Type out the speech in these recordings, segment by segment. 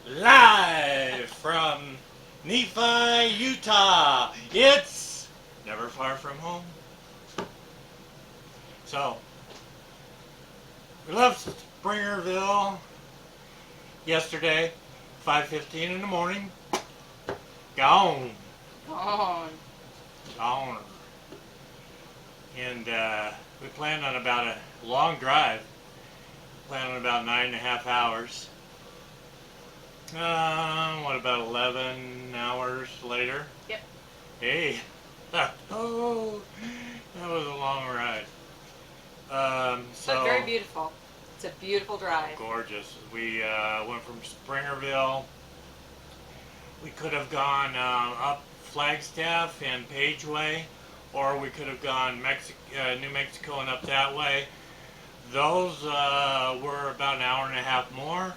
Live from Nephi, Utah. It's Never Far From Home. So, we left Springerville yesterday, 5:15 in the morning. Gone. Gone. And we planned on about a long drive. Planned on about 9.5 hours. What about 11 hours later? Yep. Hey. Oh, that was a long ride. But very beautiful. It's a beautiful drive. Gorgeous. We went from Springerville. We could have gone up Flagstaff and Page Way, or we could have gone New Mexico and up that way. Those were about an hour and a half more,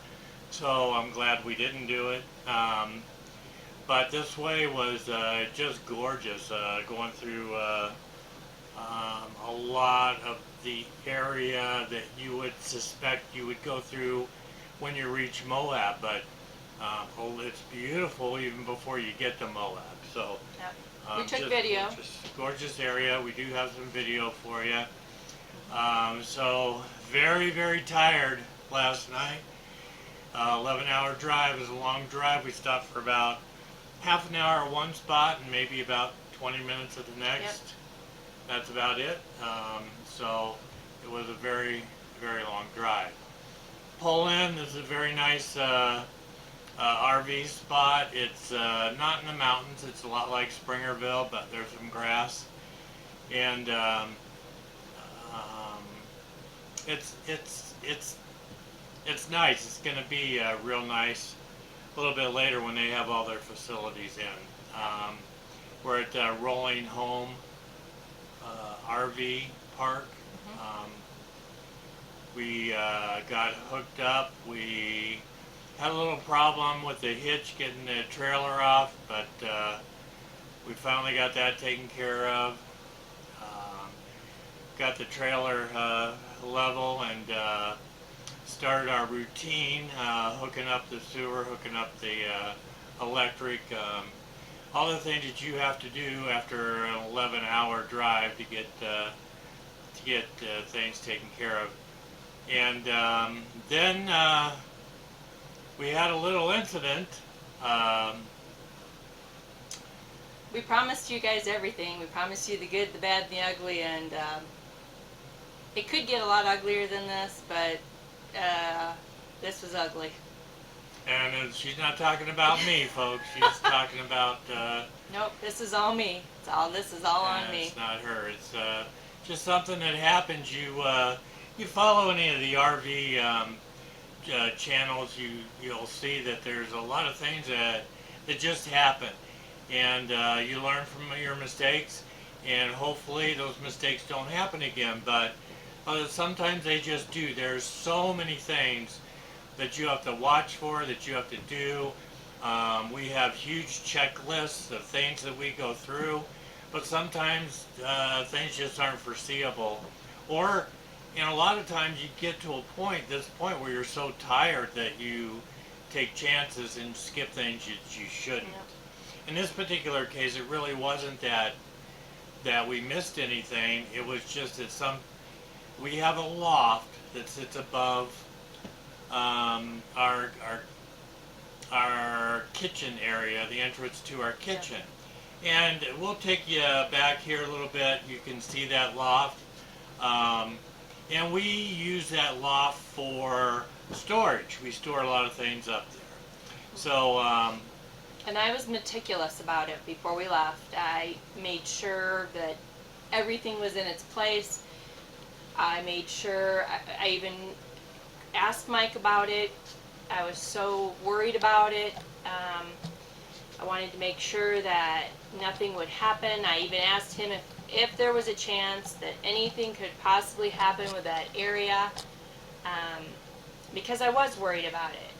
so I'm glad we didn't do it. But this way was just gorgeous, going through a lot of the area that you would suspect you would go through when you reach Moab, but it's beautiful even before you get to Moab. So yep. We took video. Gorgeous area. We do have some video for you. So very, very tired last night. 11-hour drive is a long drive. We stopped for about half an hour at one spot and maybe about 20 minutes at the next. Yep. That's about it. So it was a very, very long drive. Pull in. This is a very nice RV spot. It's not in the mountains. It's a lot like Springerville, but there's some grass, and it's nice. It's going to be real nice a little bit later when they have all their facilities in. We're at Rolling Home RV Park. We got hooked up. We had a little problem with the hitch getting the trailer off, but we finally got that taken care of. Got the trailer level and started our routine, hooking up the sewer, hooking up the electric, all the things that you have to do after an 11-hour drive to get things taken care of. And then we had a little incident. We promised you guys everything. We promised you the good, the bad, and the ugly, and it could get a lot uglier than this, but this was ugly. And she's not talking about me, folks. She's talking about... nope, this is all me. This is all on me. It's not her. It's just something that happens. You follow any of the RV channels, you'll see that there's a lot of things that just happen, and you learn from your mistakes, and hopefully those mistakes don't happen again. But sometimes they just do. There's so many things that you have to watch for, that you have to do. We have huge checklists of things that we go through, but sometimes things just aren't foreseeable, or and a lot of times you get to this point where you're so tired that you take chances and skip things you shouldn't. Yep. In this particular case, it really wasn't that we missed anything. It was just that we have a loft that sits above our kitchen area, the entrance to our kitchen. Yep. And we'll take you back here a little bit. You can see that loft. And we use that loft for storage. We store a lot of things up there. So, and I was meticulous about it before we left. I made sure that everything was in its place. I made sure, I even asked Mike about it. I was so worried about it. I wanted to make sure that nothing would happen. I even asked him if there was a chance that anything could possibly happen with that area, because I was worried about it.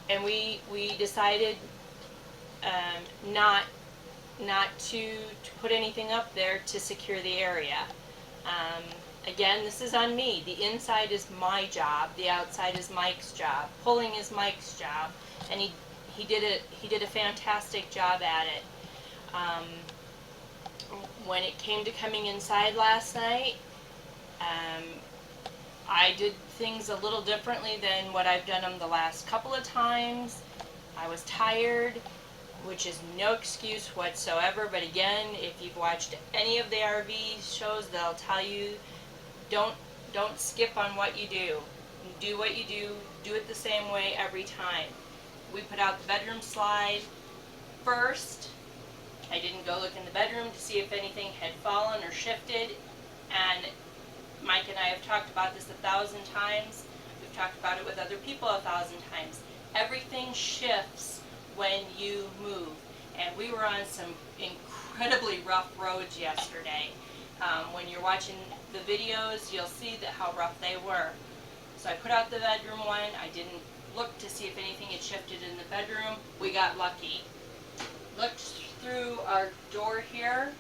And we decided not to put anything up there to secure the area. again, this is on me. The inside is my job. The outside is Mike's job. Pulling is Mike's job, and he did it. He did a fantastic job at it. Um, when it came to coming inside last night, um, I did things a little differently than what I've done them the last couple of times. I was tired, which is no excuse whatsoever. But again, if you've watched any of the RV shows, they'll tell you, don't skip on what you do. Do what you do it the same way every time. We put out the bedroom slide first. I didn't go look in the bedroom to see if anything had fallen or shifted. And Mike and I have talked about this 1,000 times. We've talked about it with other people 1,000 times. Everything shifts when you move. And we were on some incredibly rough roads yesterday. When you're watching the videos, you'll see how rough they were. So I put out the bedroom one. I didn't look to see if anything had shifted in the bedroom. We got lucky. Looked through our door here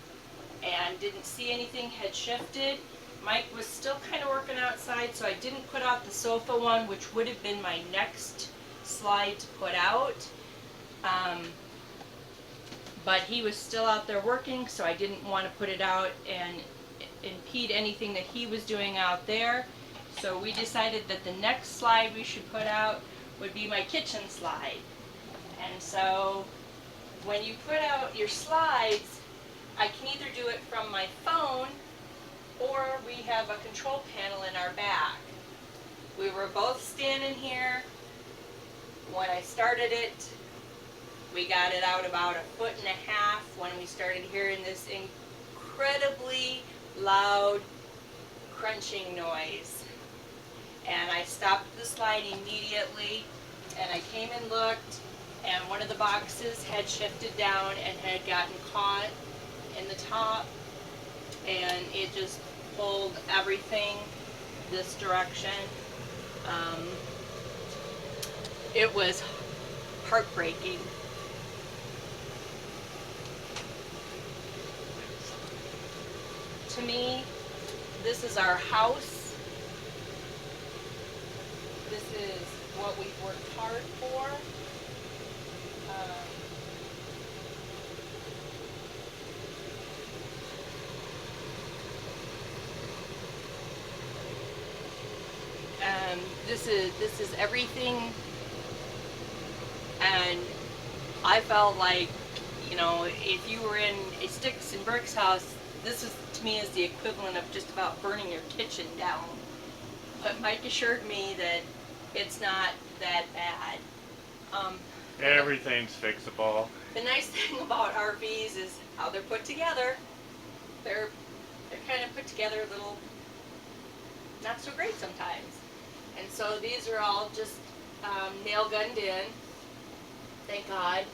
and didn't see anything had shifted. Mike was still kind of working outside, so I didn't put out the sofa one, which would have been my next slide to put out. But he was still out there working, so I didn't want to put it out and impede anything that he was doing out there. So we decided that the next slide we should put out would be my kitchen slide. And so when you put out your slides, I can either do it from my phone or we have a control panel in our back. We were both standing here. When I started it, we got it out about 1.5 feet when we started hearing this incredibly loud crunching noise. And I stopped the slide immediately, and I came and looked, and one of the boxes had shifted down and had gotten caught in the top, and it just pulled everything this direction. It was heartbreaking. To me, this is our house. This is what we've worked hard for. This is everything, and I felt like, you know, if you were in a sticks and bricks house, this is, to me, is the equivalent of just about burning your kitchen down. But Mike assured me that it's not that bad. Everything's fixable. The nice thing about RVs is how they're put together. They're kind of put together a little not so great sometimes. And so these are all just nail gunned in. Thank God.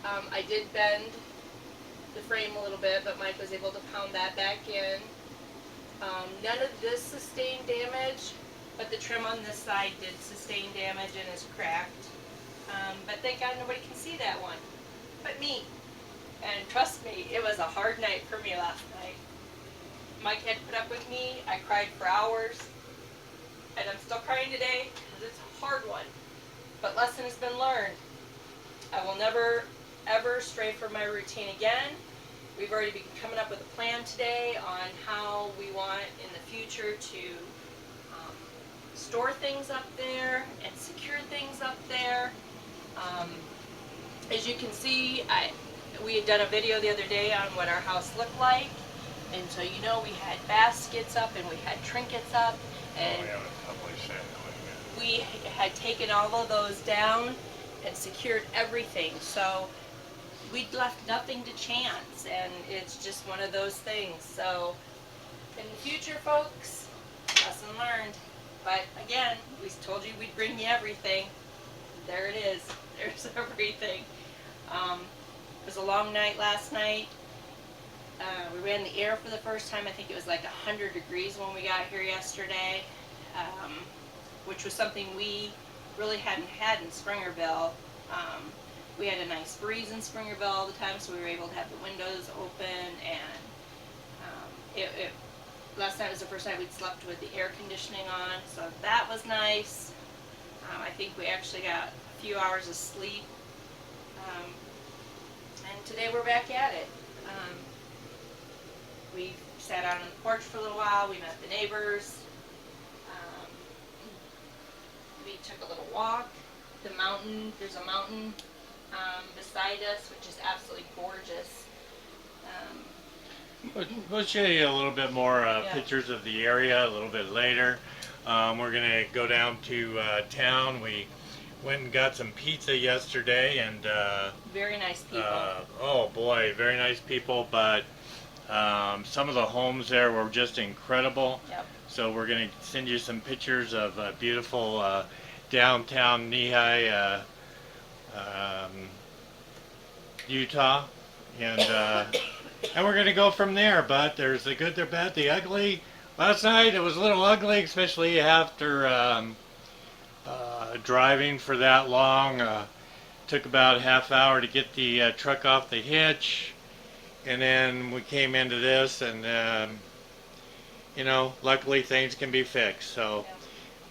I did bend the frame a little bit, but Mike was able to pound that back in. None of this sustained damage, but the trim on this side did sustain damage and is cracked. But thank God nobody can see that one but me. And trust me, it was a hard night for me last night. Mike had to put up with me. I cried for hours. And I'm still crying today because it's a hard one. But lesson has been learned. I will never, ever stray from my routine again. We've already been coming up with a plan today on how we want in the future to store things up there and secure things up there. As you can see, we had done a video the other day on what our house looked like. And so, you know, we had baskets up and we had trinkets up. And we had taken all of those down and secured everything. So we'd left nothing to chance, and it's just one of those things. So in the future, folks, lesson learned. But again, we told you we'd bring you everything. There it is. There's everything. It was a long night last night. We ran the air for the first time. I think it was like 100 degrees when we got here yesterday, which was something we really hadn't had in Springerville. We had a nice breeze in Springerville all the time, so we were able to have the windows open, and last night was the first night we'd slept with the air conditioning on, so that was nice. I think we actually got a few hours of sleep. And today we're back at it. We sat out on the porch for a little while. We met the neighbors. We took a little walk. The mountain, there's a mountain beside us, which is absolutely gorgeous. We'll show you a little bit more Yeah. pictures of the area a little bit later. We're going to go down to town. We went and got some pizza yesterday, and Very nice people. oh boy, very nice people, but some of the homes there were just incredible. Yep. So we're going to send you some pictures of beautiful downtown Nehi, Utah, and we're going to go from there. But there's the good, the bad, the ugly. Last night it was a little ugly, especially after driving for that long. Took about a half hour to get the truck off the hitch, and then we came into this, and you know, luckily things can be fixed. So Yeah.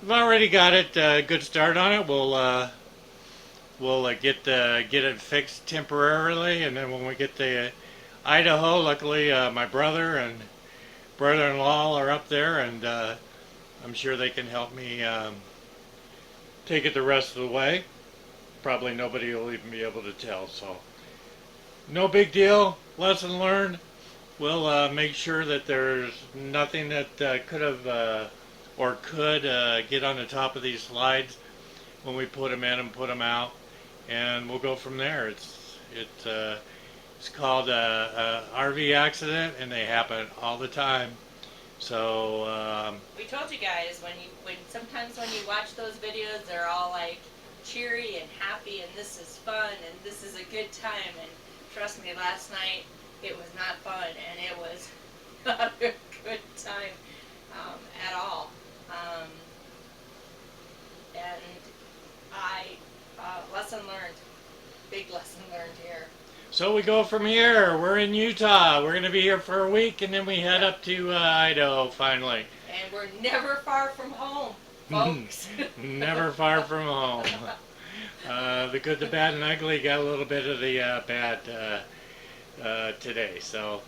we've already got it. Good start on it. We'll get it fixed temporarily, and then when we get to Idaho, luckily my brother and brother-in-law are up there, and I'm sure they can help me take it the rest of the way. Probably nobody will even be able to tell. So no big deal. Lesson learned. We'll make sure that there's nothing that could have or could get on the top of these slides when we put them in and put them out, and we'll go from there. It's called a RV accident, and they happen all the time. So We told you guys when sometimes when you watch those videos, they're all like cheery and happy, and this is fun, and this is a good time. And trust me, last night it was not fun, and it was not a good time at all. And lesson learned, big lesson learned here. So we go from here. We're in Utah. We're going to be here for a week, and then we head up to Idaho finally. And we're never far from home, folks. Never far from home. The good, the bad, and ugly got a little bit of the bad today. So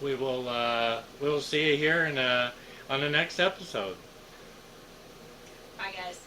we will see you here on the next episode. Bye, guys.